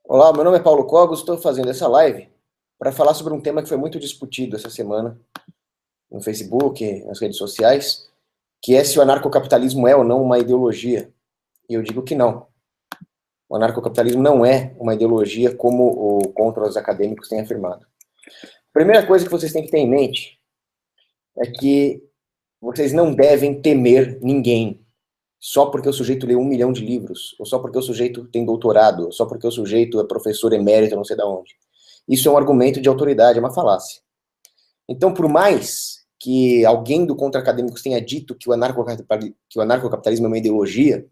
Olá, meu nome é Paulo Cogos, estou fazendo essa live para falar sobre um tema que foi muito discutido essa semana no Facebook, nas redes sociais, que é se o anarcocapitalismo é ou não uma ideologia. E eu digo que não. O anarcocapitalismo não é uma ideologia como o contra os acadêmicos têm afirmado. A primeira coisa que vocês têm que ter em mente é que vocês não devem temer ninguém só porque o sujeito leu 1 milhão de livros, ou só porque o sujeito tem doutorado, ou só porque o sujeito é professor emérito não sei de onde. Isso é um argumento de autoridade, é uma falácia. Então, por mais que alguém do contra-acadêmicos tenha dito que o anarcocapitalismo é uma ideologia,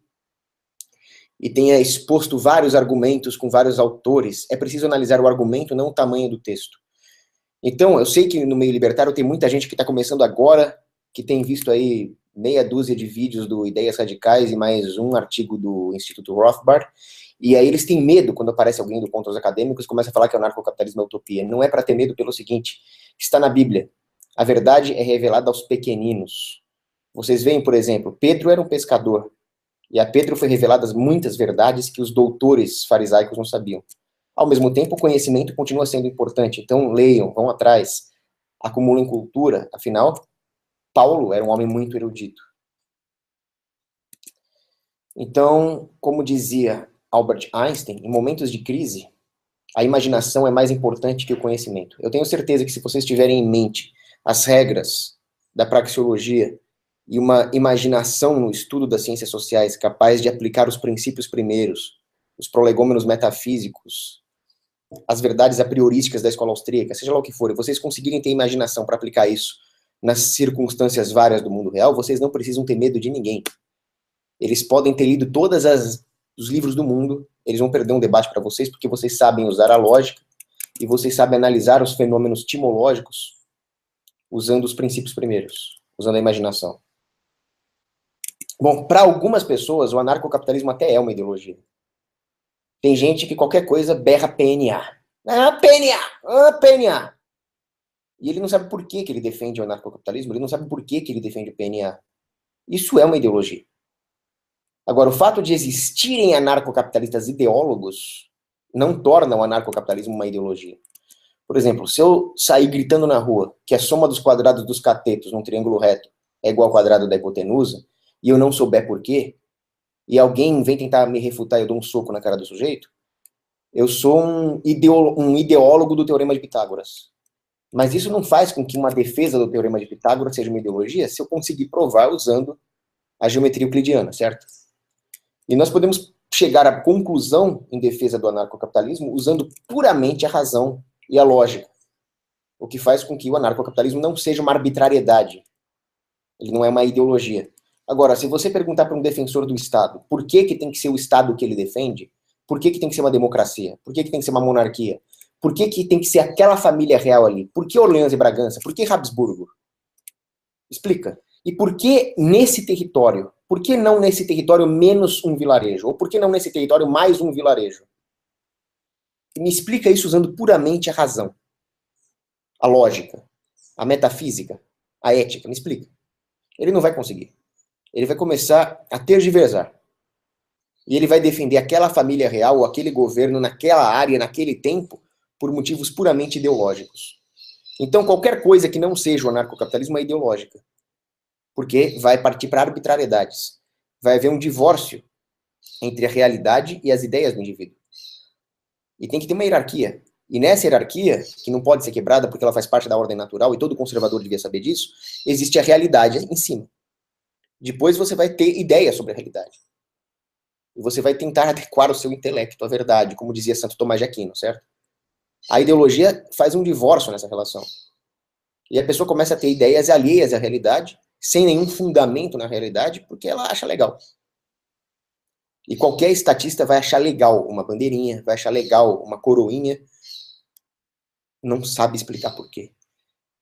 e tenha exposto vários argumentos com vários autores, é preciso analisar o argumento, não o tamanho do texto. Então, eu sei que no meio libertário tem muita gente que está começando agora, que tem visto aí meia dúzia de vídeos do Ideias Radicais e mais um artigo do Instituto Rothbard, e aí eles têm medo quando aparece alguém do contra os acadêmicos, começa a falar que o anarcocapitalismo é utopia. Não é para ter medo pelo seguinte, está na Bíblia. A verdade é revelada aos pequeninos. Vocês veem, por exemplo, Pedro era um pescador, e a Pedro foi reveladas muitas verdades que os doutores farisaicos não sabiam. Ao mesmo tempo, o conhecimento continua sendo importante, então leiam, vão atrás, acumulem cultura, afinal, Paulo era um homem muito erudito. Então, como dizia Albert Einstein, em momentos de crise, a imaginação é mais importante que o conhecimento. Eu tenho certeza que se vocês tiverem em mente as regras da praxeologia e uma imaginação no estudo das ciências sociais capaz de aplicar os princípios primeiros, os prolegômenos metafísicos, as verdades a priorísticas da escola austríaca, seja lá o que for, e vocês conseguirem ter imaginação para aplicar isso nas circunstâncias várias do mundo real, vocês não precisam ter medo de ninguém. Eles podem ter lido todos os livros do mundo, eles vão perder um debate para vocês, porque vocês sabem usar a lógica e vocês sabem analisar os fenômenos timológicos usando os princípios primeiros, usando a imaginação. Bom, para algumas pessoas, o anarcocapitalismo até é uma ideologia. Tem gente que qualquer coisa berra PNA. Ah, PNA! Ah, PNA! E ele não sabe por que ele defende o anarcocapitalismo, ele não sabe por que ele defende o PNA. Isso é uma ideologia. Agora, o fato de existirem anarcocapitalistas ideólogos não torna o anarcocapitalismo uma ideologia. Por exemplo, se eu sair gritando na rua que a soma dos quadrados dos catetos num triângulo reto é igual ao quadrado da hipotenusa, e eu não souber por quê, e alguém vem tentar me refutar e eu dou um soco na cara do sujeito, eu sou um ideólogo do Teorema de Pitágoras. Mas isso não faz com que uma defesa do Teorema de Pitágoras seja uma ideologia se eu conseguir provar usando a geometria euclidiana, certo? E nós podemos chegar à conclusão em defesa do anarcocapitalismo usando puramente a razão e a lógica, o que faz com que o anarcocapitalismo não seja uma arbitrariedade. Ele não é uma ideologia. Agora, se você perguntar para um defensor do Estado por que tem que ser o Estado que ele defende, por que tem que ser uma democracia, por que tem que ser uma monarquia, por que tem que ser aquela família real ali, por que Orleans e Bragança, por que Habsburgo? Explica. E por que nesse território? Por que não nesse território menos um vilarejo? Ou por que não nesse território mais um vilarejo? Me explica isso usando puramente a razão, a lógica, a metafísica, a ética. Me explica. Ele não vai conseguir. Ele vai começar a tergiversar. E ele vai defender aquela família real ou aquele governo naquela área, naquele tempo, por motivos puramente ideológicos. Então, qualquer coisa que não seja o anarcocapitalismo é ideológica. Porque vai partir para arbitrariedades. Vai haver um divórcio entre a realidade e as ideias do indivíduo. E tem que ter uma hierarquia. E nessa hierarquia, que não pode ser quebrada porque ela faz parte da ordem natural, e todo conservador devia saber disso, existe a realidade em cima. Depois você vai ter ideia sobre a realidade. E você vai tentar adequar o seu intelecto à verdade, como dizia Santo Tomás de Aquino, certo? A ideologia faz um divórcio nessa relação. E a pessoa começa a ter ideias alheias à realidade, sem nenhum fundamento na realidade, porque ela acha legal. E qualquer estatista vai achar legal uma bandeirinha, vai achar legal uma coroinha, não sabe explicar por quê.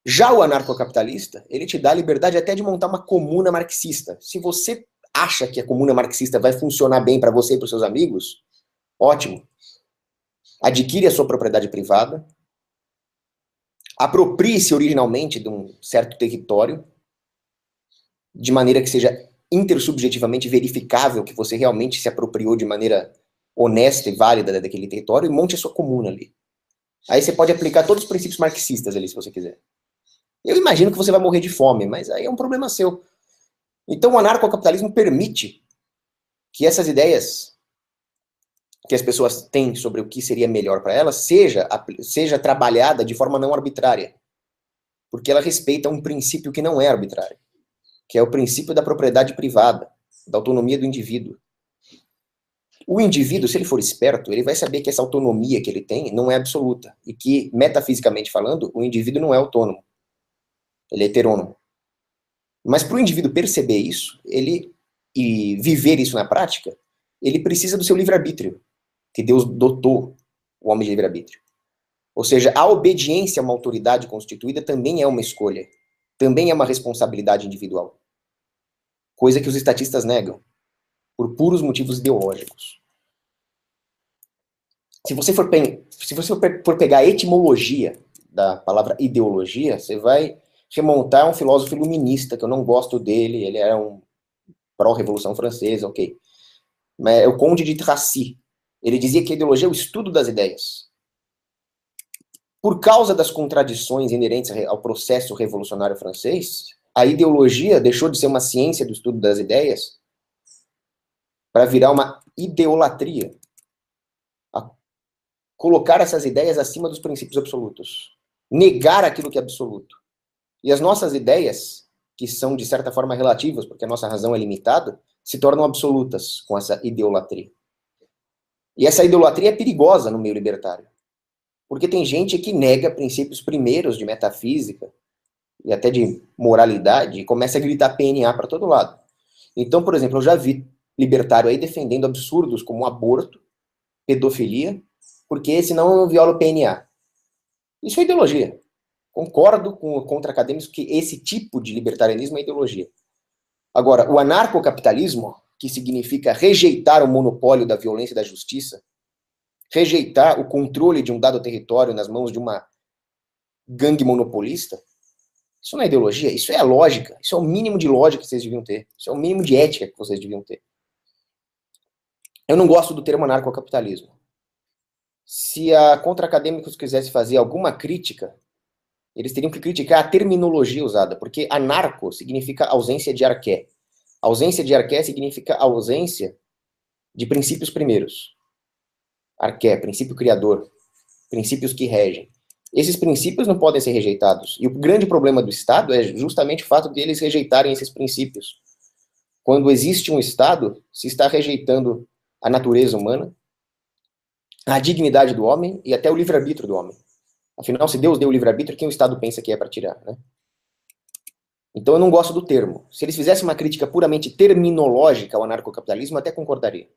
Já o anarcocapitalista, ele te dá a liberdade até de montar uma comuna marxista. Se você acha que a comuna marxista vai funcionar bem para você e para os seus amigos, ótimo. Adquire a sua propriedade privada, aproprie-se originalmente de um certo território, de maneira que seja intersubjetivamente verificável que você realmente se apropriou de maneira honesta e válida daquele território e monte a sua comuna ali. Aí você pode aplicar todos os princípios marxistas ali, se você quiser. Eu imagino que você vai morrer de fome, mas aí é um problema seu. Então o anarcocapitalismo permite que essas ideias que as pessoas têm sobre o que seria melhor para elas seja trabalhada de forma não arbitrária. Porque ela respeita um princípio que não é arbitrário, que é o princípio da propriedade privada, da autonomia do indivíduo. O indivíduo, se ele for esperto, ele vai saber que essa autonomia que ele tem não é absoluta, e que, metafisicamente falando, o indivíduo não é autônomo, ele é heterônomo. Mas para o indivíduo perceber isso, e viver isso na prática, ele precisa do seu livre-arbítrio, que Deus dotou o homem de livre-arbítrio. Ou seja, a obediência a uma autoridade constituída também é uma escolha, também é uma responsabilidade individual. Coisa que os estatistas negam, por puros motivos ideológicos. Se você for pegar a etimologia da palavra ideologia, você vai remontar a um filósofo iluminista, que eu não gosto dele, ele era um pró-revolução francesa, ok. Mas é o Conde de Tracy. Ele dizia que a ideologia é o estudo das ideias. Por causa das contradições inerentes ao processo revolucionário francês, a ideologia deixou de ser uma ciência do estudo das ideias para virar uma ideolatria. Colocar essas ideias acima dos princípios absolutos. Negar aquilo que é absoluto. E as nossas ideias, que são de certa forma relativas, porque a nossa razão é limitada, se tornam absolutas com essa idolatria. E essa idolatria é perigosa no meio libertário. Porque tem gente que nega princípios primeiros de metafísica e até de moralidade e começa a gritar PNA para todo lado. Então, por exemplo, eu já vi libertário aí defendendo absurdos como aborto, pedofilia, porque senão eu violo o PNA. Isso é ideologia. Concordo com contra-acadêmicos que esse tipo de libertarianismo é ideologia. Agora, o anarcocapitalismo, que significa rejeitar o monopólio da violência e da justiça, rejeitar o controle de um dado território nas mãos de uma gangue monopolista, isso não é ideologia, isso é a lógica, isso é o mínimo de lógica que vocês deviam ter, isso é o mínimo de ética que vocês deviam ter. Eu não gosto do termo anarcocapitalismo. Se a contra-acadêmicos quisesse fazer alguma crítica, eles teriam que criticar a terminologia usada, porque anarco significa ausência de arqué. Ausência de arqué significa ausência de princípios primeiros. Arqué, princípio criador, princípios que regem. Esses princípios não podem ser rejeitados. E o grande problema do Estado é justamente o fato de eles rejeitarem esses princípios. Quando existe um Estado, se está rejeitando a natureza humana, a dignidade do homem e até o livre-arbítrio do homem. Afinal, se Deus deu o livre-arbítrio, quem o Estado pensa que é para tirar, né? Então eu não gosto do termo. Se eles fizessem uma crítica puramente terminológica ao anarcocapitalismo, eu até concordaria.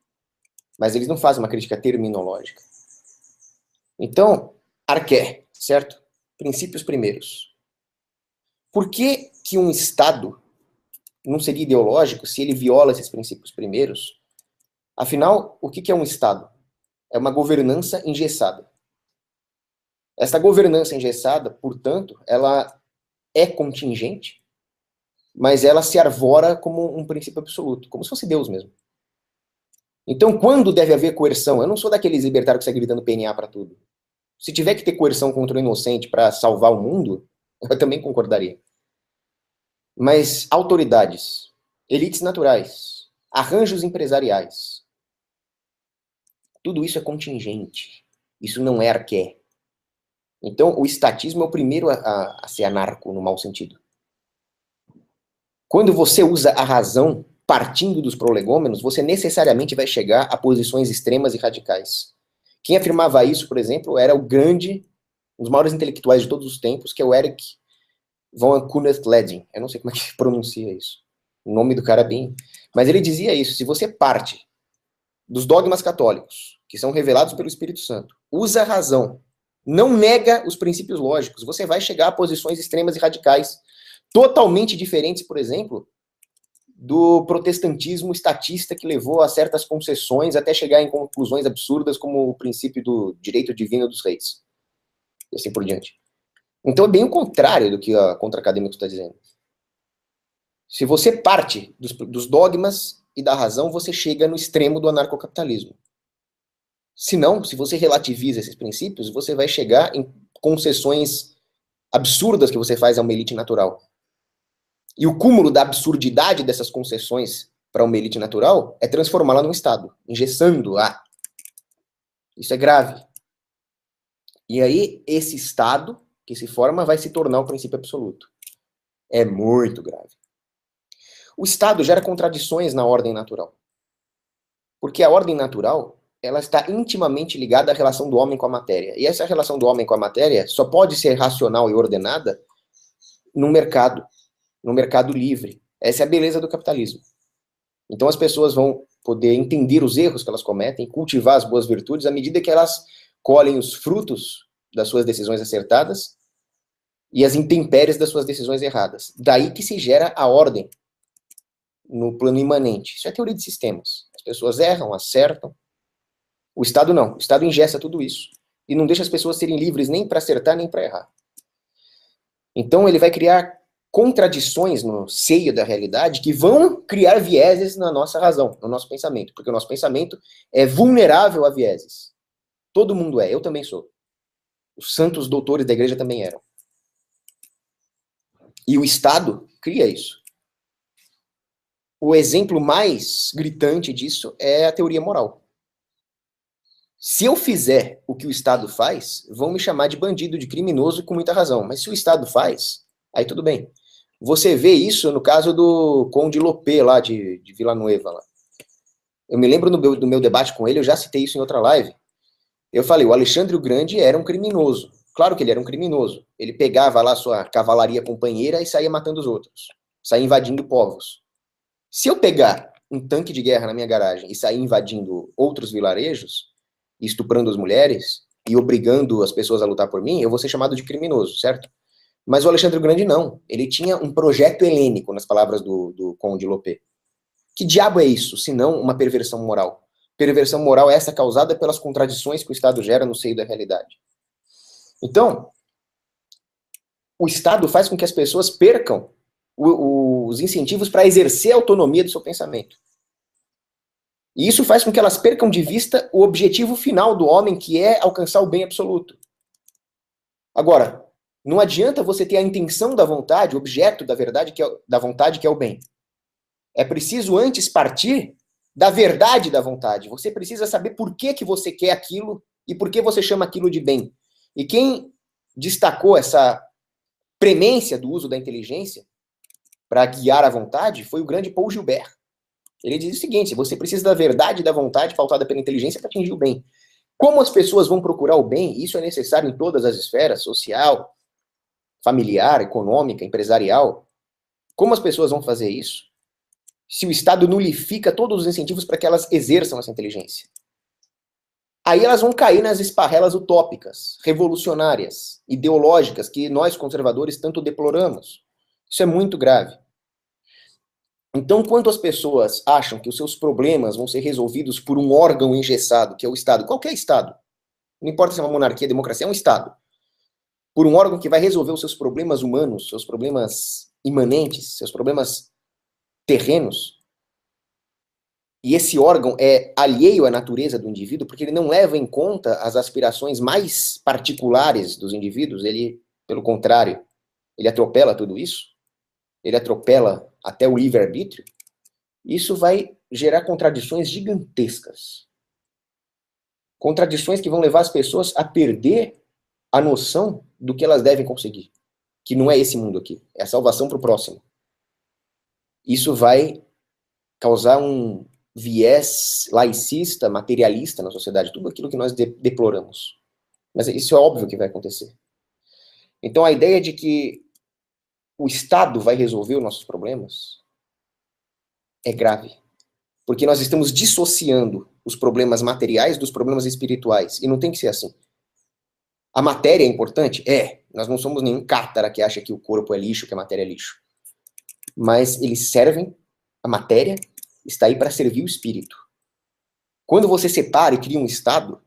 Mas eles não fazem uma crítica terminológica. Então, arqué, certo? Princípios primeiros. Por que que um Estado não seria ideológico se ele viola esses princípios primeiros? Afinal, o que é um Estado? É uma governança engessada. Essa governança engessada, portanto, ela é contingente, mas ela se arvora como um princípio absoluto, como se fosse Deus mesmo. Então, quando deve haver coerção? Eu não sou daqueles libertários que sai gritando PNA para tudo. Se tiver que ter coerção contra o inocente para salvar o mundo, eu também concordaria. Mas autoridades, elites naturais, arranjos empresariais, tudo isso é contingente. Isso não é arqué. Então, o estatismo é o primeiro a ser anarco, no mau sentido. Quando você usa a razão partindo dos prolegômenos, você necessariamente vai chegar a posições extremas e radicais. Quem afirmava isso, por exemplo, era um dos maiores intelectuais de todos os tempos, que é o Erich von Kuehnelt-Leddihn. Eu não sei como é que pronuncia isso. O nome do cara é bem... Mas ele dizia isso, se você parte dos dogmas católicos, que são revelados pelo Espírito Santo, usa a razão, não nega os princípios lógicos, você vai chegar a posições extremas e radicais, totalmente diferentes, por exemplo, do protestantismo estatista que levou a certas concessões até chegar em conclusões absurdas como o princípio do direito divino dos reis. E assim por diante. Então é bem o contrário do que a contra-acadêmico está dizendo. Se você parte dos dogmas e da razão, você chega no extremo do anarcocapitalismo. Senão, se você relativiza esses princípios, você vai chegar em concessões absurdas que você faz a uma elite natural. E o cúmulo da absurdidade dessas concessões para uma elite natural é transformá-la num Estado, engessando-a. Isso é grave. E aí, esse Estado que se forma vai se tornar o princípio absoluto. É muito grave. O Estado gera contradições na ordem natural. Porque a ordem natural, ela está intimamente ligada à relação do homem com a matéria. E essa relação do homem com a matéria só pode ser racional e ordenada no mercado livre. Essa é a beleza do capitalismo. Então as pessoas vão poder entender os erros que elas cometem, cultivar as boas virtudes, à medida que elas colhem os frutos das suas decisões acertadas e as intempéries das suas decisões erradas. Daí que se gera a ordem no plano imanente. Isso é teoria de sistemas. As pessoas erram, acertam. O Estado não. O Estado ingessa tudo isso e não deixa as pessoas serem livres nem para acertar nem para errar. Então ele vai criar contradições no seio da realidade que vão criar vieses na nossa razão, no nosso pensamento, porque o nosso pensamento é vulnerável a vieses. Todo mundo é, eu também sou. Os santos doutores da igreja também eram. E o Estado cria isso. O exemplo mais gritante disso é a teoria moral. Se eu fizer o que o Estado faz, vão me chamar de bandido, de criminoso, com muita razão. Mas se o Estado faz, aí tudo bem. Você vê isso no caso do Conde Lopé, lá de Villanueva. Lá. Eu me lembro do meu debate com ele, eu já citei isso em outra live. Eu falei, o Alexandre o Grande era um criminoso. Claro que ele era um criminoso. Ele pegava lá sua cavalaria companheira e saía matando os outros. Saía invadindo povos. Se eu pegar um tanque de guerra na minha garagem e sair invadindo outros vilarejos, estuprando as mulheres e obrigando as pessoas a lutar por mim, eu vou ser chamado de criminoso, certo? Mas o Alexandre o Grande não. Ele tinha um projeto helênico, nas palavras do Conde Lopé. Que diabo é isso, se não uma perversão moral? Perversão moral é essa causada pelas contradições que o Estado gera no seio da realidade. Então, o Estado faz com que as pessoas percam os incentivos para exercer a autonomia do seu pensamento. E isso faz com que elas percam de vista o objetivo final do homem, que é alcançar o bem absoluto. Agora, não adianta você ter a intenção da vontade, o objeto da verdade, da vontade, que é o bem. É preciso antes partir da verdade da vontade. Você precisa saber por que você quer aquilo e por que você chama aquilo de bem. E quem destacou essa premência do uso da inteligência para guiar a vontade foi o grande Paul Gilbert. Ele diz o seguinte: você precisa da verdade e da vontade pautada pela inteligência para atingir o bem. Como as pessoas vão procurar o bem, isso é necessário em todas as esferas, social, familiar, econômica, empresarial. Como as pessoas vão fazer isso? Se o Estado nulifica todos os incentivos para que elas exerçam essa inteligência. Aí elas vão cair nas esparrelas utópicas, revolucionárias, ideológicas, que nós conservadores tanto deploramos. Isso é muito grave. Então, quando as pessoas acham que os seus problemas vão ser resolvidos por um órgão engessado, que é o Estado, qualquer Estado, não importa se é uma monarquia, democracia, é um Estado, por um órgão que vai resolver os seus problemas humanos, seus problemas imanentes, seus problemas terrenos, e esse órgão é alheio à natureza do indivíduo, porque ele não leva em conta as aspirações mais particulares dos indivíduos, ele, pelo contrário, ele atropela tudo isso, ele atropela até o livre-arbítrio, isso vai gerar contradições gigantescas. Contradições que vão levar as pessoas a perder a noção do que elas devem conseguir. Que não é esse mundo aqui, é a salvação para o próximo. Isso vai causar um viés laicista, materialista na sociedade, tudo aquilo que nós deploramos. Mas isso é óbvio que vai acontecer. Então a ideia de que o Estado vai resolver os nossos problemas é grave. Porque nós estamos dissociando os problemas materiais dos problemas espirituais. E não tem que ser assim. A matéria é importante? É. Nós não somos nenhum cátara que acha que o corpo é lixo, que a matéria é lixo. Mas eles servem, a matéria está aí para servir o espírito. Quando você separa e cria um Estado,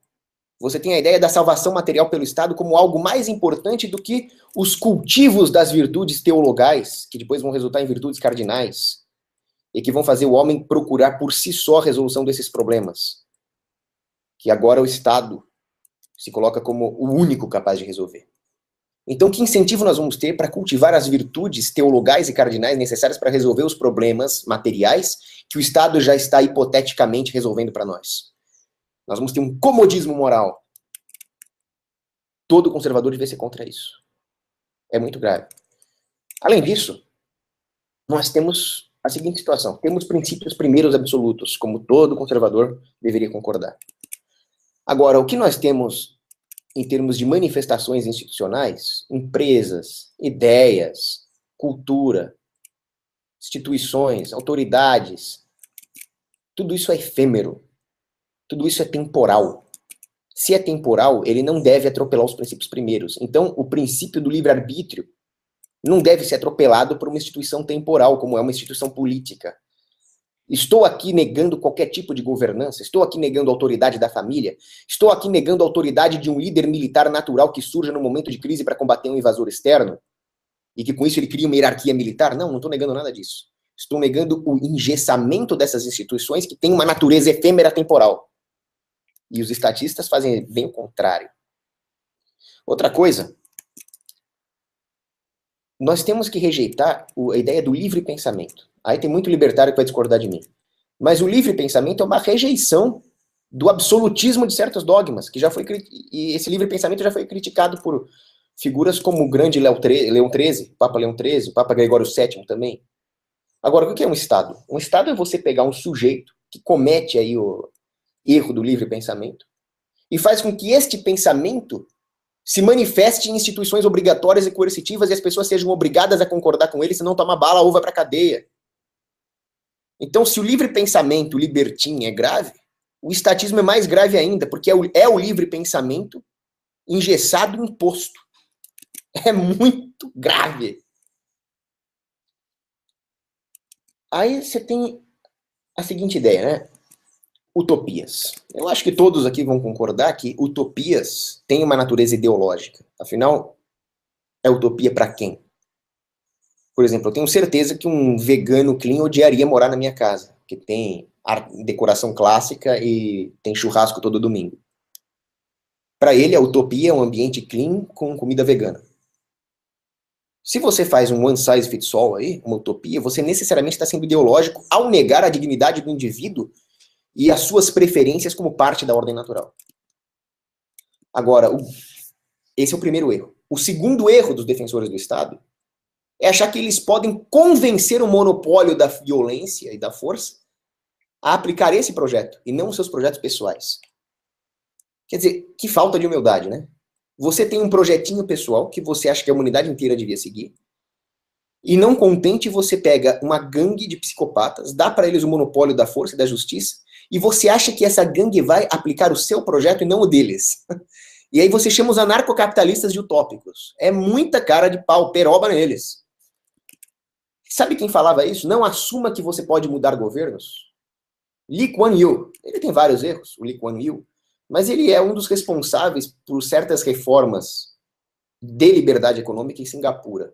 você tem a ideia da salvação material pelo Estado como algo mais importante do que os cultivos das virtudes teologais, que depois vão resultar em virtudes cardinais, e que vão fazer o homem procurar por si só a resolução desses problemas. que agora o Estado se coloca como o único capaz de resolver. Então, que incentivo nós vamos ter para cultivar as virtudes teologais e cardinais necessárias para resolver os problemas materiais que o Estado já está hipoteticamente resolvendo para nós? Nós vamos ter um comodismo moral. Todo conservador deve ser contra isso. É muito grave. Além disso, nós temos a seguinte situação. Temos princípios primeiros absolutos, como todo conservador deveria concordar. Agora, o que nós temos em termos de manifestações institucionais, empresas, ideias, cultura, instituições, autoridades, tudo isso é efêmero. Tudo isso é temporal. Se é temporal, ele não deve atropelar os princípios primeiros. Então, o princípio do livre-arbítrio não deve ser atropelado por uma instituição temporal, como é uma instituição política. Estou aqui negando qualquer tipo de governança, estou aqui negando a autoridade da família, estou aqui negando a autoridade de um líder militar natural que surja no momento de crise para combater um invasor externo, e que com isso ele cria uma hierarquia militar. Não estou negando nada disso. Estou negando o engessamento dessas instituições que têm uma natureza efêmera temporal. E os estatistas fazem bem o contrário. Outra coisa, nós temos que rejeitar a ideia do livre pensamento. Aí tem muito libertário que vai discordar de mim. Mas o livre pensamento é uma rejeição do absolutismo de certos dogmas, que já foi, e esse livre pensamento já foi criticado por figuras como o grande Leão XIII, Papa Leão XIII, o Papa Gregório VII também. Agora, o que é um Estado? Um Estado é você pegar um sujeito que comete aí o erro do livre pensamento e faz com que este pensamento se manifeste em instituições obrigatórias e coercitivas e as pessoas sejam obrigadas a concordar com ele, senão toma bala ou vai para cadeia. Então, se o livre pensamento libertino é grave, o estatismo é mais grave ainda, porque é o livre pensamento engessado e imposto. É muito grave. Aí você tem a seguinte ideia, né? Utopias. Eu acho que todos aqui vão concordar que utopias têm uma natureza ideológica. Afinal, é utopia para quem? Por exemplo, eu tenho certeza que um vegano clean odiaria morar na minha casa, que tem decoração clássica e tem churrasco todo domingo. Para ele, a utopia é um ambiente clean com comida vegana. Se você faz um one size fits all aí, uma utopia, você necessariamente está sendo ideológico ao negar a dignidade do indivíduo e as suas preferências como parte da ordem natural. Agora, esse é o primeiro erro. O segundo erro dos defensores do Estado é achar que eles podem convencer o monopólio da violência e da força a aplicar esse projeto, e não os seus projetos pessoais. Quer dizer, que falta de humildade, né? Você tem um projetinho pessoal que você acha que a humanidade inteira devia seguir, e não contente, você pega uma gangue de psicopatas, dá para eles o monopólio da força e da justiça, e você acha que essa gangue vai aplicar o seu projeto e não o deles. E aí você chama os anarcocapitalistas de utópicos. É muita cara de pau, peroba neles. Sabe quem falava isso? Não assuma que você pode mudar governos. Lee Kuan Yew. Ele tem vários erros, o Lee Kuan Yew, mas ele é um dos responsáveis por certas reformas de liberdade econômica em Singapura.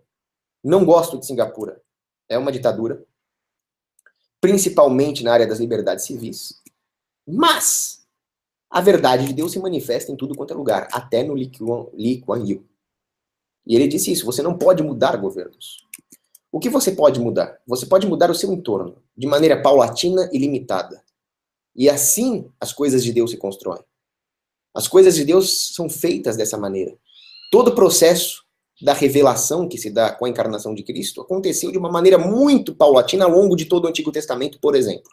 Não gosto de Singapura. É uma ditadura, principalmente na área das liberdades civis, mas a verdade de Deus se manifesta em tudo quanto é lugar, até no Lee Kuan Yew. E ele disse isso, você não pode mudar governos. O que você pode mudar? Você pode mudar o seu entorno, de maneira paulatina e limitada. E assim as coisas de Deus se constroem. As coisas de Deus são feitas dessa maneira. Todo o processo da revelação que se dá com a encarnação de Cristo aconteceu de uma maneira muito paulatina ao longo de todo o Antigo Testamento, por exemplo.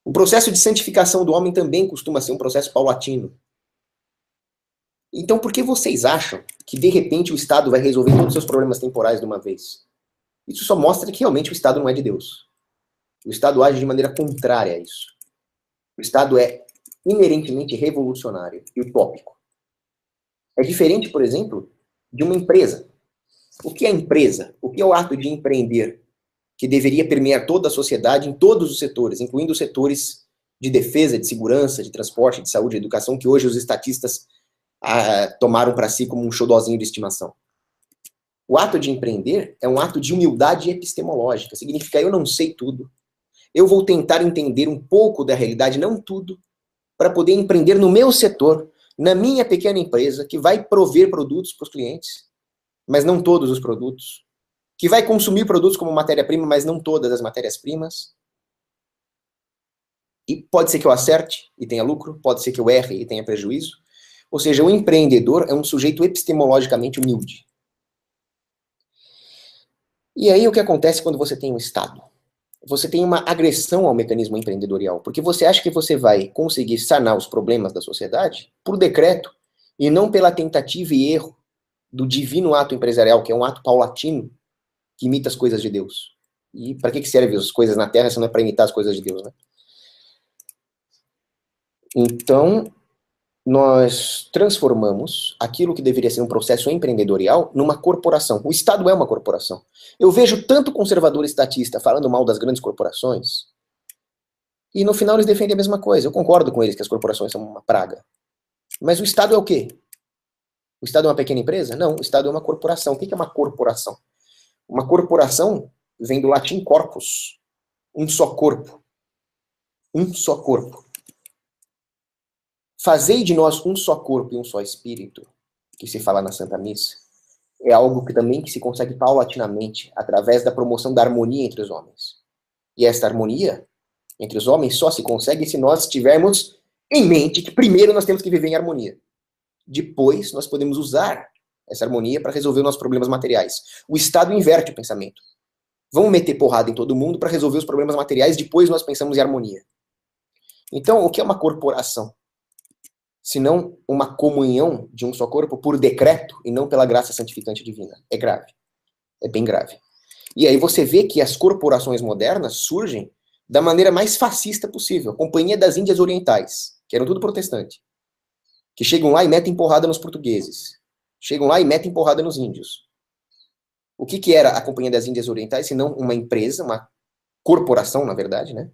O processo de santificação do homem também costuma ser um processo paulatino. Então, por que vocês acham que, de repente, o Estado vai resolver todos os seus problemas temporais de uma vez? Isso só mostra que, realmente, o Estado não é de Deus. O Estado age de maneira contrária a isso. O Estado é inerentemente revolucionário e utópico. É diferente, por exemplo, de uma empresa. O que é empresa? O que é o ato de empreender? Que deveria permear toda a sociedade em todos os setores, incluindo os setores de defesa, de segurança, de transporte, de saúde, de educação, que hoje os estatistas tomaram para si como um xodozinho de estimação. O ato de empreender é um ato de humildade epistemológica. Significa, eu não sei tudo. Eu vou tentar entender um pouco da realidade, não tudo, para poder empreender no meu setor, na minha pequena empresa, que vai prover produtos para os clientes, mas não todos os produtos, que vai consumir produtos como matéria-prima, mas não todas as matérias-primas. E pode ser que eu acerte e tenha lucro, pode ser que eu erre e tenha prejuízo. Ou seja, o empreendedor é um sujeito epistemologicamente humilde. E aí o que acontece quando você tem um Estado? Você tem uma agressão ao mecanismo empreendedorial, porque você acha que você vai conseguir sanar os problemas da sociedade por decreto e não pela tentativa e erro do divino ato empresarial, que é um ato paulatino que imita as coisas de Deus. E para que servem as coisas na Terra se não é para imitar as coisas de Deus, né? Então, nós transformamos aquilo que deveria ser um processo empreendedorial numa corporação. O Estado é uma corporação. Eu vejo tanto conservador estatista falando mal das grandes corporações, e no final eles defendem a mesma coisa. Eu concordo com eles que as corporações são uma praga. Mas o Estado é o quê? O Estado é uma pequena empresa? Não, o Estado é uma corporação. O que é uma corporação? Uma corporação vem do latim corpus, um só corpo. Um só corpo. Fazei de nós um só corpo e um só espírito, que se fala na Santa Missa, é algo que também que se consegue paulatinamente através da promoção da harmonia entre os homens. E esta harmonia entre os homens só se consegue se nós tivermos em mente que primeiro nós temos que viver em harmonia. Depois nós podemos usar essa harmonia para resolver os nossos problemas materiais. O Estado inverte o pensamento. Vamos meter porrada em todo mundo para resolver os problemas materiais, depois nós pensamos em harmonia. Então, o que é uma corporação? Senão uma comunhão de um só corpo por decreto e não pela graça santificante divina. É grave. É bem grave. E aí você vê que as corporações modernas surgem da maneira mais fascista possível. A Companhia das Índias Orientais, que eram tudo protestante, que chegam lá e metem porrada nos portugueses. Chegam lá e metem porrada nos índios. O que era a Companhia das Índias Orientais, se não uma empresa, uma corporação, na verdade, né?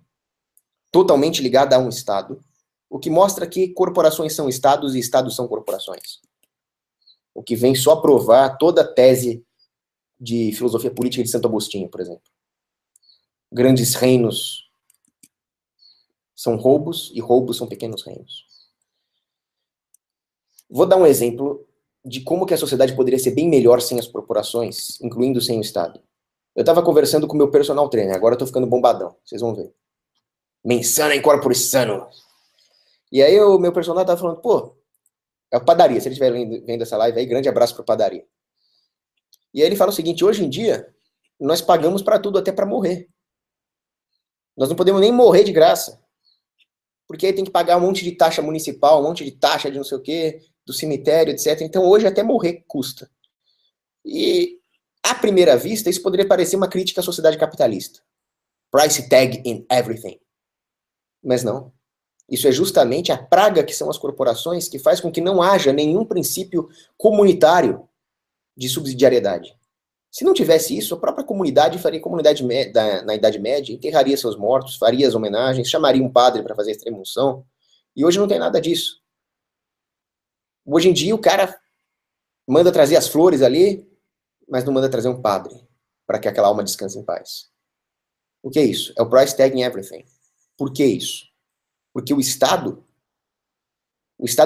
Totalmente ligada a um Estado, o que mostra que corporações são estados e estados são corporações. O que vem só provar toda a tese de filosofia política de Santo Agostinho, por exemplo. Grandes reinos são roubos e roubos são pequenos reinos. Vou dar um exemplo de como que a sociedade poderia ser bem melhor sem as corporações, incluindo sem o Estado. Eu estava conversando com o meu personal trainer, agora eu estou ficando bombadão, vocês vão ver. Mensana in corpore sano. E aí o meu personal tava falando, pô, é o Padaria, se ele estiver vendo essa live aí, grande abraço pro Padaria. E aí ele fala o seguinte, hoje em dia, nós pagamos para tudo, até para morrer. Nós não podemos nem morrer de graça. Porque aí tem que pagar um monte de taxa municipal, um monte de taxa de não sei o quê, do cemitério, etc. Então hoje até morrer custa. E, à primeira vista, isso poderia parecer uma crítica à sociedade capitalista. Price tag in everything. Mas não. Isso é justamente a praga que são as corporações que faz com que não haja nenhum princípio comunitário de subsidiariedade. Se não tivesse isso, a própria comunidade faria comunidade na Idade Média, enterraria seus mortos, faria as homenagens, chamaria um padre para fazer a extrema-unção. E hoje não tem nada disso. Hoje em dia o cara manda trazer as flores ali, mas não manda trazer um padre para que aquela alma descanse em paz. O que é isso? É o price tag in everything. Por que isso? Porque o Estado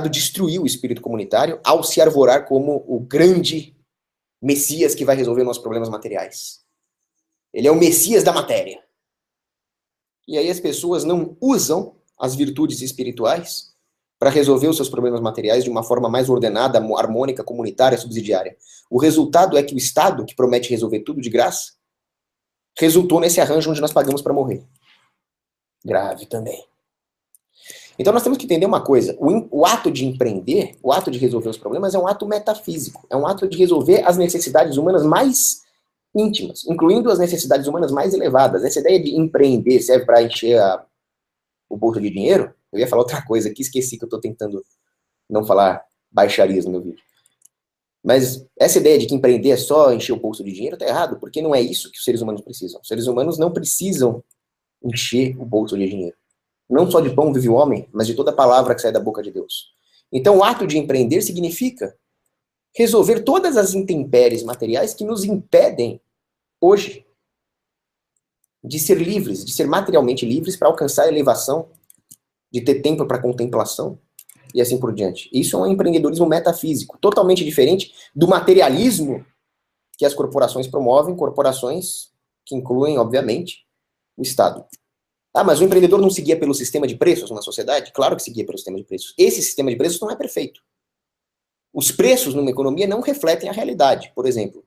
destruiu o espírito comunitário ao se arvorar como o grande Messias que vai resolver nossos problemas materiais. Ele é o Messias da matéria. E aí as pessoas não usam as virtudes espirituais para resolver os seus problemas materiais de uma forma mais ordenada, harmônica, comunitária, subsidiária. O resultado é que o Estado, que promete resolver tudo de graça, resultou nesse arranjo onde nós pagamos para morrer. Grave também. Então nós temos que entender uma coisa, o ato de empreender, o ato de resolver os problemas é um ato metafísico, é um ato de resolver as necessidades humanas mais íntimas, incluindo as necessidades humanas mais elevadas. Essa ideia de empreender serve para encher o bolso de dinheiro? Eu ia falar outra coisa aqui, esqueci que eu estou tentando não falar baixarias no meu vídeo. Mas essa ideia de que empreender é só encher o bolso de dinheiro está errado, porque não é isso que os seres humanos precisam. Os seres humanos não precisam encher o bolso de dinheiro. Não só de pão vive o homem, mas de toda palavra que sai da boca de Deus. Então, o ato de empreender significa resolver todas as intempéries materiais que nos impedem, hoje, de ser livres, de ser materialmente livres para alcançar a elevação de ter tempo para contemplação, e assim por diante. Isso é um empreendedorismo metafísico, totalmente diferente do materialismo que as corporações promovem, corporações que incluem, obviamente, o Estado. Ah, mas o empreendedor não seguia pelo sistema de preços na sociedade? Claro que seguia pelo sistema de preços. Esse sistema de preços não é perfeito. Os preços numa economia não refletem a realidade. Por exemplo,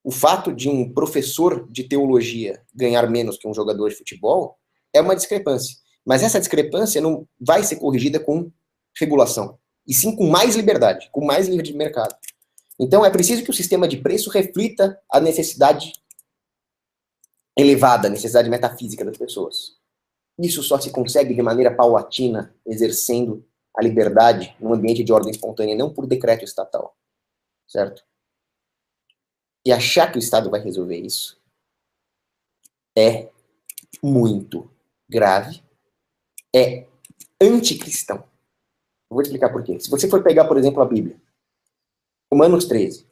o fato de um professor de teologia ganhar menos que um jogador de futebol é uma discrepância. Mas essa discrepância não vai ser corrigida com regulação, e sim com mais liberdade, com mais livre de mercado. Então é preciso que o sistema de preço reflita a necessidade elevada, a necessidade metafísica das pessoas. Isso só se consegue de maneira paulatina, exercendo a liberdade num ambiente de ordem espontânea, não por decreto estatal. Certo? E achar que o Estado vai resolver isso é muito grave, é anticristão. Eu vou te explicar por quê. Se você for pegar, por exemplo, a Bíblia, Romanos 13,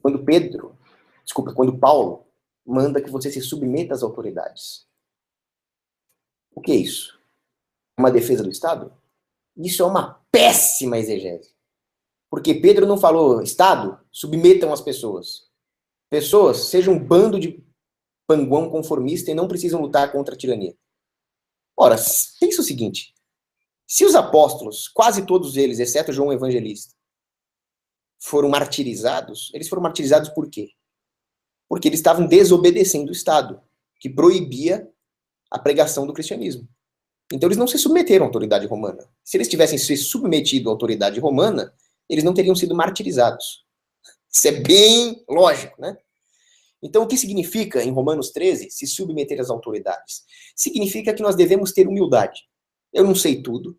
quando Paulo manda que você se submeta às autoridades. O que é isso? Uma defesa do Estado? Isso é uma péssima exegese. Porque Pedro não falou, Estado, submetam as pessoas. Pessoas, sejam um bando de panguão conformista e não precisam lutar contra a tirania. Ora, pensa o seguinte, se os apóstolos, quase todos eles, exceto João Evangelista, foram martirizados, eles foram martirizados por quê? Porque eles estavam desobedecendo o Estado, que proibia a pregação do cristianismo. Então eles não se submeteram à autoridade romana. Se eles tivessem se submetido à autoridade romana, eles não teriam sido martirizados. Isso é bem lógico, né? Então o que significa, em Romanos 13, se submeter às autoridades? Significa que nós devemos ter humildade. Eu não sei tudo,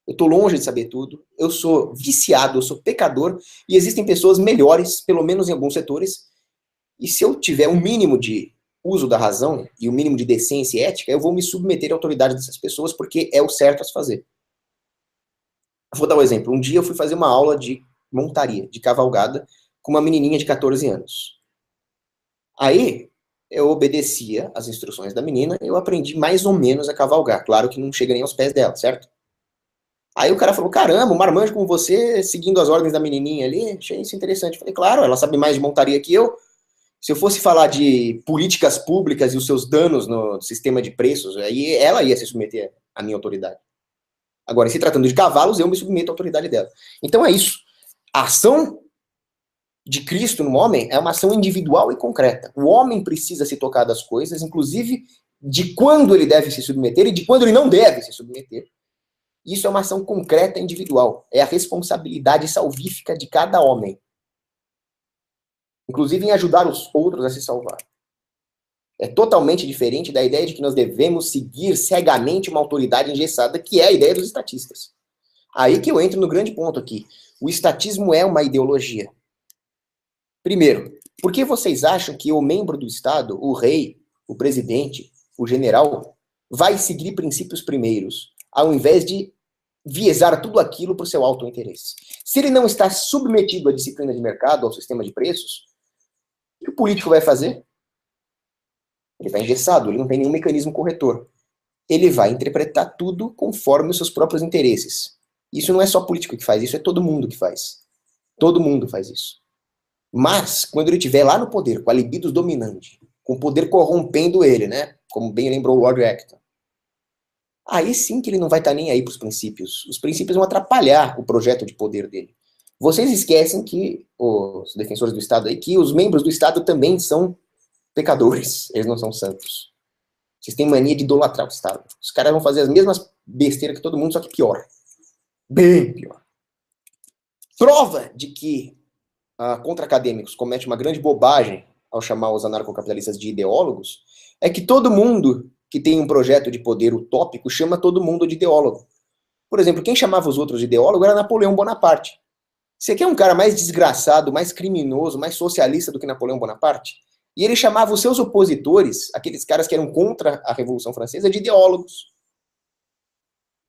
eu estou longe de saber tudo, eu sou viciado, eu sou pecador, e existem pessoas melhores, pelo menos em alguns setores, e se eu tiver um mínimo de uso da razão e o mínimo de decência e ética, eu vou me submeter à autoridade dessas pessoas, porque é o certo a se fazer. Vou dar um exemplo. Um dia eu fui fazer uma aula de montaria, de cavalgada, com uma menininha de 14 anos. Aí, eu obedecia às instruções da menina, eu aprendi mais ou menos a cavalgar. Claro que não chega nem aos pés dela, certo? Aí o cara falou, caramba, um marmanjo como você, seguindo as ordens da menininha ali, achei isso interessante. Falei, claro, ela sabe mais de montaria que eu. Se eu fosse falar de políticas públicas e os seus danos no sistema de preços, aí ela ia se submeter à minha autoridade. Agora, se tratando de cavalos, eu me submeto à autoridade dela. Então é isso. A ação de Cristo no homem é uma ação individual e concreta. O homem precisa se tocar das coisas, inclusive de quando ele deve se submeter e de quando ele não deve se submeter. Isso é uma ação concreta e individual. É a responsabilidade salvífica de cada homem. Inclusive em ajudar os outros a se salvar. É totalmente diferente da ideia de que nós devemos seguir cegamente uma autoridade engessada, que é a ideia dos estatistas. Aí que eu entro no grande ponto aqui. O estatismo é uma ideologia. Primeiro, por que vocês acham que o membro do Estado, o rei, o presidente, o general, vai seguir princípios primeiros, ao invés de viesar tudo aquilo para o seu alto interesse? Se ele não está submetido à disciplina de mercado, ao sistema de preços, o que o político vai fazer? Ele está engessado, ele não tem nenhum mecanismo corretor. Ele vai interpretar tudo conforme os seus próprios interesses. Isso não é só político que faz, isso é todo mundo que faz. Todo mundo faz isso. Mas, quando ele estiver lá no poder, com a libido dominante, com o poder corrompendo ele, né? Como bem lembrou o Lord Acton, aí sim que ele não vai estar nem aí para os princípios. Os princípios vão atrapalhar o projeto de poder dele. Vocês esquecem que, os defensores do Estado aí, que os membros do Estado também são pecadores, eles não são santos. Vocês têm mania de idolatrar o Estado. Os caras vão fazer as mesmas besteiras que todo mundo, só que pior. Bem pior. Prova de que contra-acadêmicos cometem uma grande bobagem ao chamar os anarcocapitalistas de ideólogos é que todo mundo que tem um projeto de poder utópico chama todo mundo de ideólogo. Por exemplo, quem chamava os outros de ideólogo era Napoleão Bonaparte. Você quer um cara mais desgraçado, mais criminoso, mais socialista do que Napoleão Bonaparte? E ele chamava os seus opositores, aqueles caras que eram contra a Revolução Francesa, de ideólogos.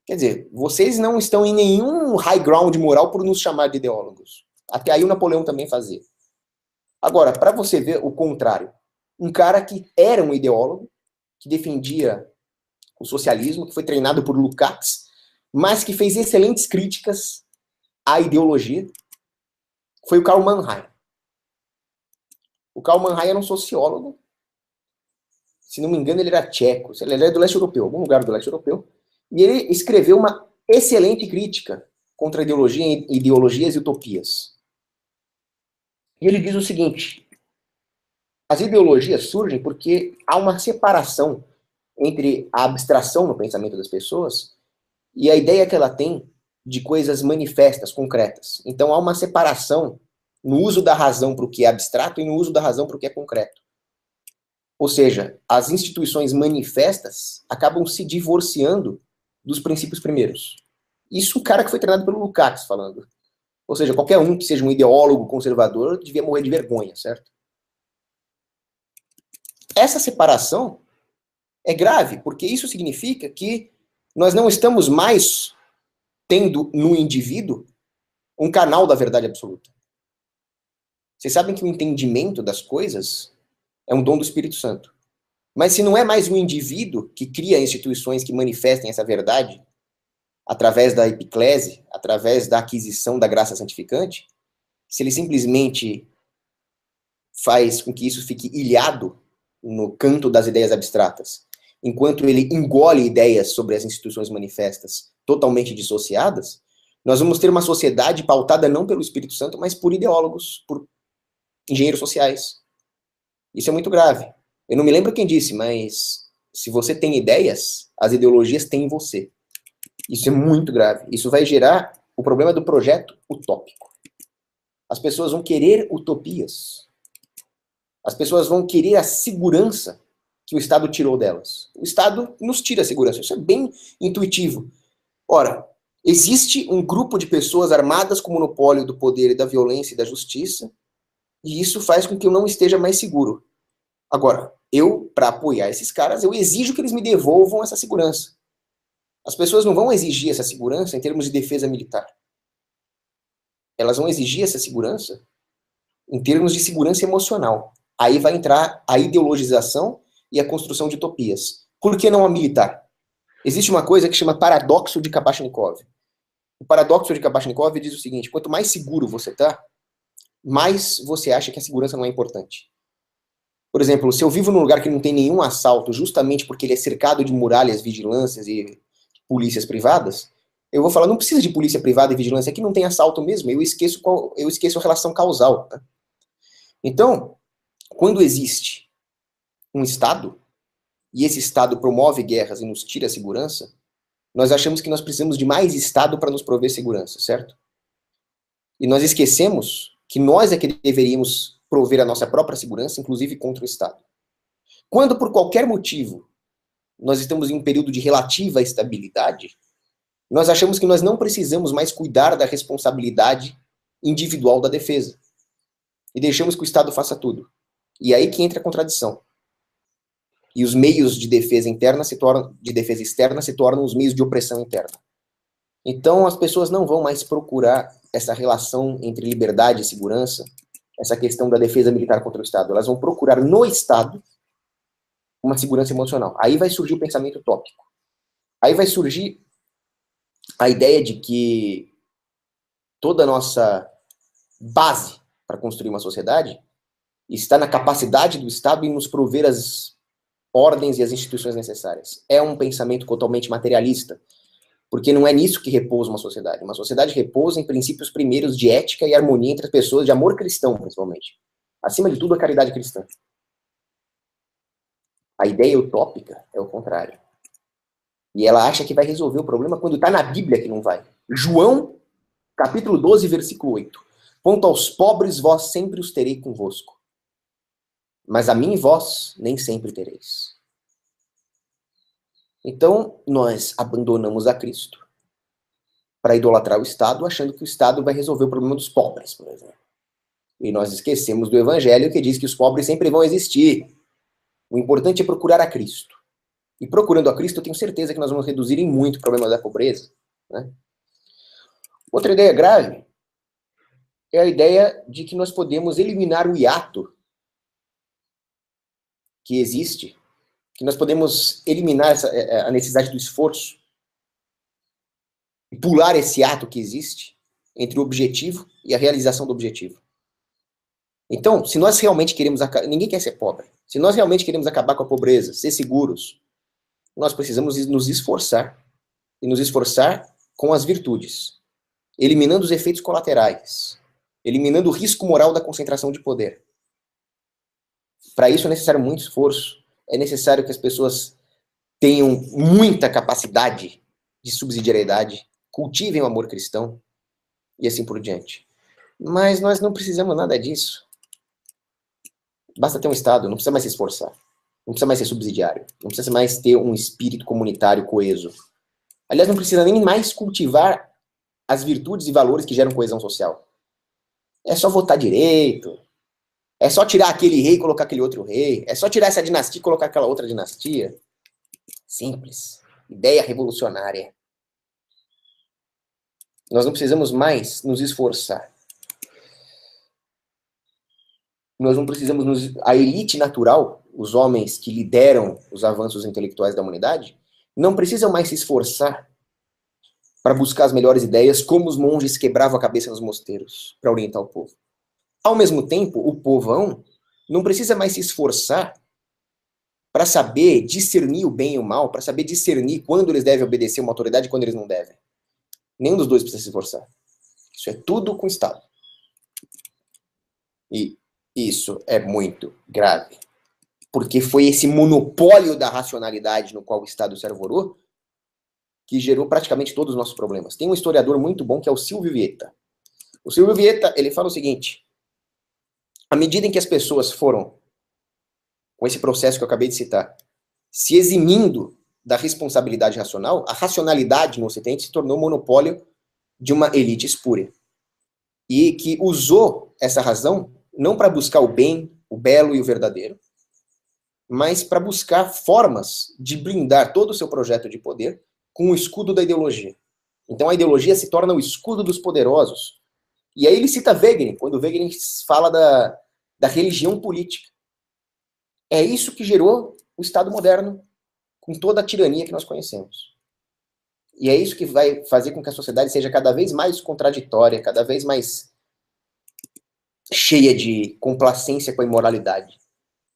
Quer dizer, vocês não estão em nenhum high ground moral por nos chamar de ideólogos. Até aí o Napoleão também fazia. Agora, para você ver o contrário, um cara que era um ideólogo, que defendia o socialismo, que foi treinado por Lukács, mas que fez excelentes críticas à ideologia, foi o Karl Mannheim. O Karl Mannheim era um sociólogo, se não me engano ele era tcheco, ele era do leste europeu, algum lugar do leste europeu, e ele escreveu uma excelente crítica contra a ideologia, ideologias e utopias. E ele diz o seguinte: as ideologias surgem porque há uma separação entre a abstração no pensamento das pessoas e a ideia que ela tem de coisas manifestas, concretas. Então há uma separação no uso da razão para o que é abstrato e no uso da razão para o que é concreto. Ou seja, as instituições manifestas acabam se divorciando dos princípios primeiros. Isso um cara que foi treinado pelo Lukács falando. Ou seja, qualquer um que seja um ideólogo conservador devia morrer de vergonha, certo? Essa separação é grave, porque isso significa que nós não estamos mais tendo no indivíduo um canal da verdade absoluta. Vocês sabem que o entendimento das coisas é um dom do Espírito Santo. Mas se não é mais um indivíduo que cria instituições que manifestem essa verdade através da epiclese, através da aquisição da graça santificante, se ele simplesmente faz com que isso fique ilhado no canto das ideias abstratas, enquanto ele engole ideias sobre as instituições manifestas totalmente dissociadas, nós vamos ter uma sociedade pautada não pelo Espírito Santo, mas por ideólogos, por engenheiros sociais. Isso é muito grave. Eu não me lembro quem disse, mas se você tem ideias, as ideologias têm em você. Isso é muito grave. Isso vai gerar o problema do projeto utópico. As pessoas vão querer utopias. As pessoas vão querer a segurança que o Estado tirou delas. O Estado nos tira a segurança. Isso é bem intuitivo. Ora, existe um grupo de pessoas armadas com o monopólio do poder e da violência e da justiça, e isso faz com que eu não esteja mais seguro. Agora, eu, para apoiar esses caras, eu exijo que eles me devolvam essa segurança. As pessoas não vão exigir essa segurança em termos de defesa militar. Elas vão exigir essa segurança em termos de segurança emocional. Aí vai entrar a ideologização e a construção de utopias. Por que não a militar? Existe uma coisa que chama paradoxo de Kabachnikov. O paradoxo de Kabachnikov diz o seguinte: quanto mais seguro você está, mais você acha que a segurança não é importante. Por exemplo, se eu vivo num lugar que não tem nenhum assalto, justamente porque ele é cercado de muralhas, vigilâncias e polícias privadas, eu vou falar, não precisa de polícia privada e vigilância, aqui não tem assalto mesmo, eu esqueço a relação causal. Tá? Então, quando existe um Estado, e esse Estado promove guerras e nos tira a segurança, nós achamos que nós precisamos de mais Estado para nos prover segurança, certo? E nós esquecemos que nós é que deveríamos prover a nossa própria segurança, inclusive contra o Estado. Quando, por qualquer motivo, nós estamos em um período de relativa estabilidade, nós achamos que nós não precisamos mais cuidar da responsabilidade individual da defesa. E deixamos que o Estado faça tudo. E aí que entra a contradição. E os meios de defesa interna de defesa externa se tornam os meios de opressão interna. Então as pessoas não vão mais procurar essa relação entre liberdade e segurança, essa questão da defesa militar contra o Estado. Elas vão procurar no Estado uma segurança emocional. Aí vai surgir o pensamento utópico. Aí vai surgir a ideia de que toda a nossa base para construir uma sociedade está na capacidade do Estado em nos prover as ordens e as instituições necessárias. É um pensamento totalmente materialista, porque não é nisso que repousa uma sociedade. Uma sociedade repousa em princípios primeiros de ética e harmonia entre as pessoas, de amor cristão, principalmente. Acima de tudo, a caridade cristã. A ideia utópica é o contrário. E ela acha que vai resolver o problema quando está na Bíblia que não vai. João, capítulo 12, versículo 8. Quanto aos pobres, vós sempre os terei convosco. Mas a mim e vós nem sempre tereis. Então, nós abandonamos a Cristo para idolatrar o Estado, achando que o Estado vai resolver o problema dos pobres, por exemplo. E nós esquecemos do Evangelho que diz que os pobres sempre vão existir. O importante é procurar a Cristo. E procurando a Cristo, eu tenho certeza que nós vamos reduzir em muito o problema da pobreza. Né? Outra ideia grave é a ideia de que nós podemos eliminar o hiato que existe que nós podemos eliminar a necessidade do esforço e pular esse ato que existe entre o objetivo e a realização do objetivo. Então, se nós realmente queremos... Ninguém quer ser pobre. Se nós realmente queremos acabar com a pobreza, ser seguros, nós precisamos nos esforçar. E nos esforçar com as virtudes, eliminando os efeitos colaterais, eliminando o risco moral da concentração de poder. Para isso é necessário muito esforço, é necessário que as pessoas tenham muita capacidade de subsidiariedade, cultivem o amor cristão e assim por diante. Mas nós não precisamos nada disso. Basta ter um Estado, não precisa mais se esforçar, não precisa mais ser subsidiário, não precisa mais ter um espírito comunitário coeso. Aliás, não precisa nem mais cultivar as virtudes e valores que geram coesão social. É só votar direito, é só tirar aquele rei e colocar aquele outro rei, é só tirar essa dinastia e colocar aquela outra dinastia. Simples. Ideia revolucionária. Nós não precisamos mais nos esforçar. Nós não precisamos a elite natural, os homens que lideram os avanços intelectuais da humanidade, não precisam mais se esforçar para buscar as melhores ideias, como os monges quebravam a cabeça nos mosteiros para orientar o povo. Ao mesmo tempo, o povão não precisa mais se esforçar para saber discernir o bem e o mal, para saber discernir quando eles devem obedecer uma autoridade e quando eles não devem. Nenhum dos dois precisa se esforçar. Isso é tudo com o Estado. E isso é muito grave. Porque foi esse monopólio da racionalidade no qual o Estado se arvorou que gerou praticamente todos os nossos problemas. Tem um historiador muito bom que é o Silvio Vieta. O Silvio Vieta, ele fala o seguinte: à medida em que as pessoas foram, com esse processo que eu acabei de citar, se eximindo da responsabilidade racional, a racionalidade no Ocidente se tornou monopólio de uma elite espúria. E que usou essa razão não para buscar o bem, o belo e o verdadeiro, mas para buscar formas de blindar todo o seu projeto de poder com o escudo da ideologia. Então a ideologia se torna o escudo dos poderosos. E aí ele cita Wegener, quando Wegener fala da religião política. É isso que gerou o Estado moderno, com toda a tirania que nós conhecemos. E é isso que vai fazer com que a sociedade seja cada vez mais contraditória, cada vez mais cheia de complacência com a imoralidade.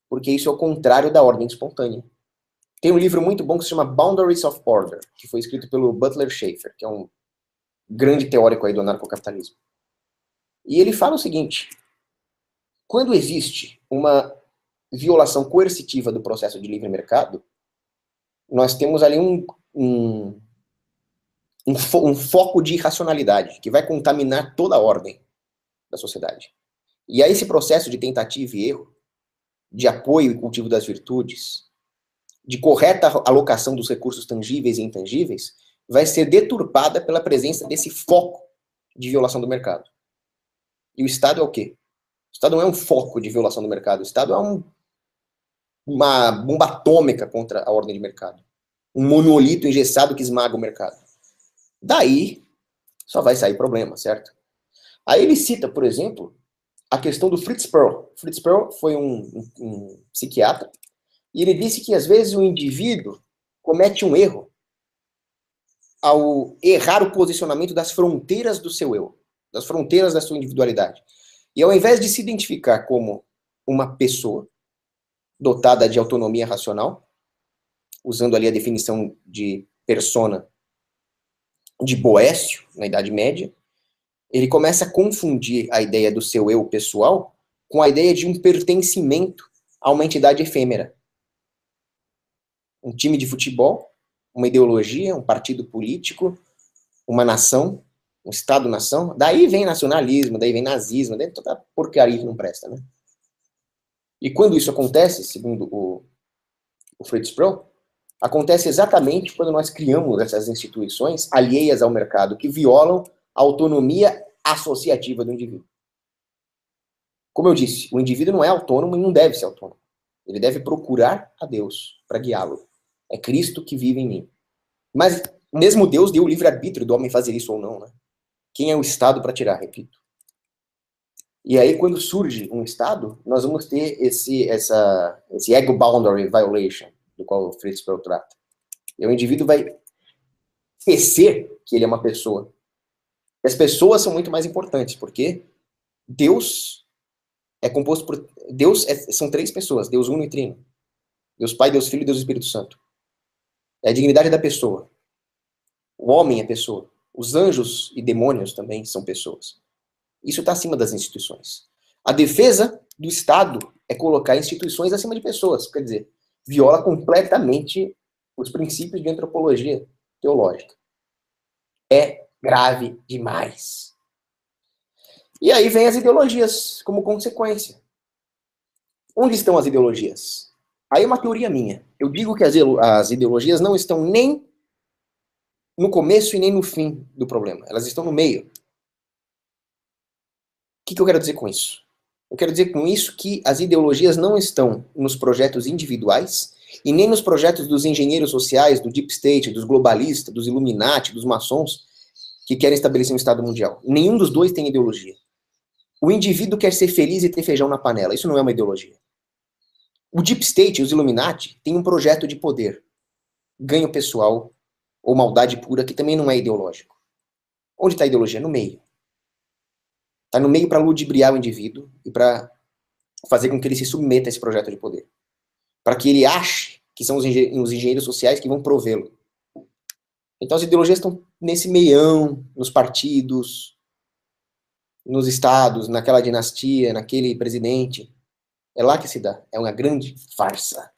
Porque isso é o contrário da ordem espontânea. Tem um livro muito bom que se chama Boundaries of Order, que foi escrito pelo Butler Schaeffer, que é um grande teórico aí do anarcocapitalismo. E ele fala o seguinte: quando existe uma violação coercitiva do processo de livre mercado, nós temos ali um foco de irracionalidade que vai contaminar toda a ordem da sociedade. E aí esse processo de tentativa e erro, de apoio e cultivo das virtudes, de correta alocação dos recursos tangíveis e intangíveis, vai ser deturpada pela presença desse foco de violação do mercado. E o Estado é o quê? O Estado não é um foco de violação do mercado, o Estado é uma bomba atômica contra a ordem de mercado. Um monolito engessado que esmaga o mercado. Daí, só vai sair problema, certo? Aí ele cita, por exemplo, a questão do Fritz Perls. Fritz Perls foi um psiquiatra, e ele disse que, às vezes, o indivíduo comete um erro ao errar o posicionamento das fronteiras do seu eu, das fronteiras da sua individualidade. E ao invés de se identificar como uma pessoa dotada de autonomia racional, usando ali a definição de persona de Boécio, na Idade Média, ele começa a confundir a ideia do seu eu pessoal com a ideia de um pertencimento a uma entidade efêmera. Um time de futebol, uma ideologia, um partido político, uma nação, um Estado-nação. Daí vem nacionalismo, daí vem nazismo, daí toda porcaria que não presta, né? E quando isso acontece, segundo o Fritz Perls, acontece exatamente quando nós criamos essas instituições alheias ao mercado, que violam a autonomia associativa do indivíduo. Como eu disse, o indivíduo não é autônomo e não deve ser autônomo. Ele deve procurar a Deus para guiá-lo. É Cristo que vive em mim. Mas mesmo Deus deu o livre-arbítrio do homem fazer isso ou não, né? Quem é o Estado para tirar, repito. E aí, quando surge um Estado, nós vamos ter esse ego boundary violation. do qual o Fritz Perls trata. E o indivíduo vai esquecer que ele é uma pessoa. E as pessoas são muito mais importantes, porque Deus é composto por... são três pessoas, Deus uno e trino. Deus Pai, Deus Filho e Deus Espírito Santo. É a dignidade da pessoa. O homem é pessoa. Os anjos e demônios também são pessoas. Isso está acima das instituições. A defesa do Estado é colocar instituições acima de pessoas. Quer dizer, viola completamente os princípios de antropologia teológica. É grave demais. E aí vem as ideologias como consequência. Onde estão as ideologias? Aí é uma teoria minha. Eu digo que as ideologias não estão nem no começo e nem no fim do problema. Elas estão no meio. O que eu quero dizer com isso? Eu quero dizer com isso que as ideologias não estão nos projetos individuais e nem nos projetos dos engenheiros sociais, do Deep State, dos globalistas, dos Illuminati, dos maçons, que querem estabelecer um Estado mundial. Nenhum dos dois tem ideologia. O indivíduo quer ser feliz e ter feijão na panela. Isso não é uma ideologia. O Deep State e os Illuminati têm um projeto de poder, ganho pessoal ou maldade pura, que também não é ideológico. Onde está a ideologia? No meio. Está no meio para ludibriar o indivíduo e para fazer com que ele se submeta a esse projeto de poder. Para que ele ache que são os engenheiros sociais que vão provê-lo. Então as ideologias estão nesse meião, nos partidos, nos estados, naquela dinastia, naquele presidente. É lá que se dá. É uma grande farsa.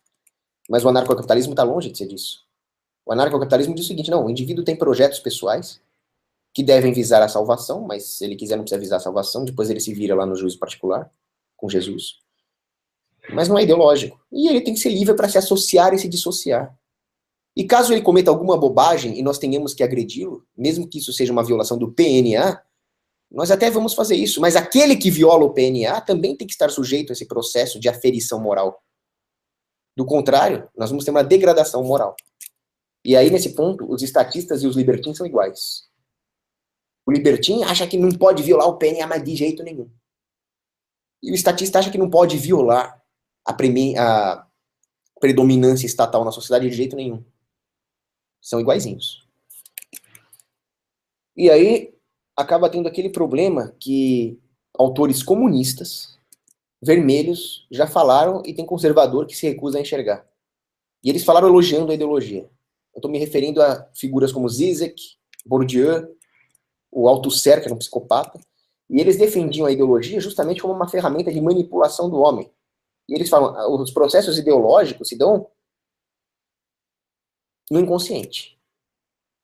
Mas o anarcocapitalismo está longe de ser disso. O anarcocapitalismo diz o seguinte: não, o indivíduo tem projetos pessoais que devem visar a salvação, mas se ele quiser não precisa visar a salvação, depois ele se vira lá no juízo particular, com Jesus. Mas não é ideológico. E ele tem que ser livre para se associar e se dissociar. E caso ele cometa alguma bobagem e nós tenhamos que agredi-lo, mesmo que isso seja uma violação do PNA, nós até vamos fazer isso, mas aquele que viola o PNA também tem que estar sujeito a esse processo de aferição moral. Do contrário, nós vamos ter uma degradação moral. E aí, nesse ponto, os estatistas e os libertins são iguais. O libertin acha que não pode violar o PNA, mas de jeito nenhum. E o estatista acha que não pode violar a predominância estatal na sociedade de jeito nenhum. São iguaizinhos. E aí, acaba tendo aquele problema que autores comunistas, vermelhos, já falaram e tem conservador que se recusa a enxergar. E eles falaram elogiando a ideologia. Eu estou me referindo a figuras como Zizek, Bourdieu, o Althusser, que era um psicopata, e eles defendiam a ideologia justamente como uma ferramenta de manipulação do homem. E eles falam, os processos ideológicos se dão no inconsciente.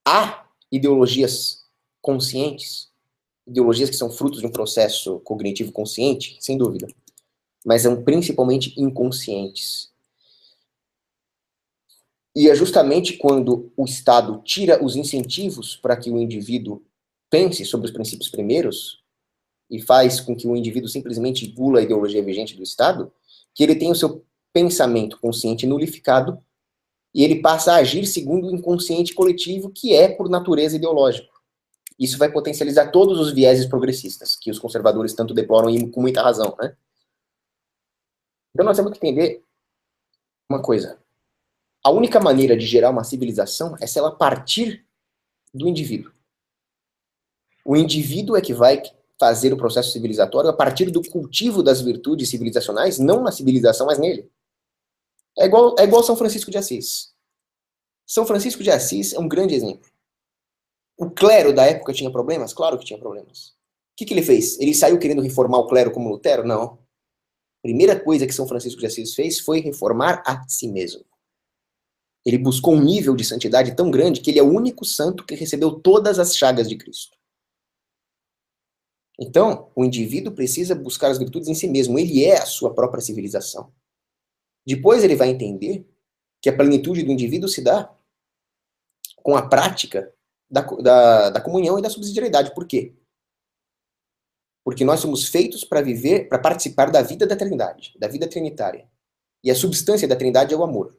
Há ideologias conscientes, ideologias que são frutos de um processo cognitivo consciente, sem dúvida, mas são principalmente inconscientes. E é justamente quando o Estado tira os incentivos para que o indivíduo pense sobre os princípios primeiros e faz com que o indivíduo simplesmente engula a ideologia vigente do Estado, que ele tem o seu pensamento consciente nulificado e ele passa a agir segundo o inconsciente coletivo, que é, por natureza, ideológico. Isso vai potencializar todos os vieses progressistas, que os conservadores tanto deploram e com muita razão, né? Então nós temos que entender uma coisa. A única maneira de gerar uma civilização é se ela partir do indivíduo. O indivíduo é que vai fazer o processo civilizatório a partir do cultivo das virtudes civilizacionais, não na civilização, mas nele. É igual São Francisco de Assis. São Francisco de Assis é um grande exemplo. O clero da época tinha problemas? Claro que tinha problemas. O que ele fez? Ele saiu querendo reformar o clero como Lutero? Não. A primeira coisa que São Francisco de Assis fez foi reformar a si mesmo. Ele buscou um nível de santidade tão grande que ele é o único santo que recebeu todas as chagas de Cristo. Então, o indivíduo precisa buscar as virtudes em si mesmo. Ele é a sua própria civilização. Depois ele vai entender que a plenitude do indivíduo se dá com a prática da comunhão e da subsidiariedade. Por quê? Porque nós somos feitos para viver, para participar da vida da Trindade, da vida trinitária. E a substância da Trindade é o amor.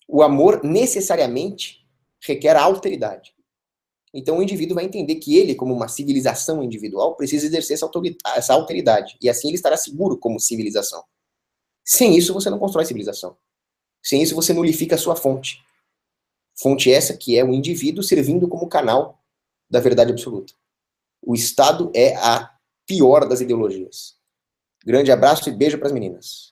O amor necessariamente requer a alteridade. Então o indivíduo vai entender que ele, como uma civilização individual, precisa exercer essa alteridade. E assim ele estará seguro como civilização. Sem isso você não constrói civilização. Sem isso, você nulifica a sua fonte. Fonte essa que é o indivíduo servindo como canal da verdade absoluta. O Estado é a pior das ideologias. Grande abraço e beijo para as meninas.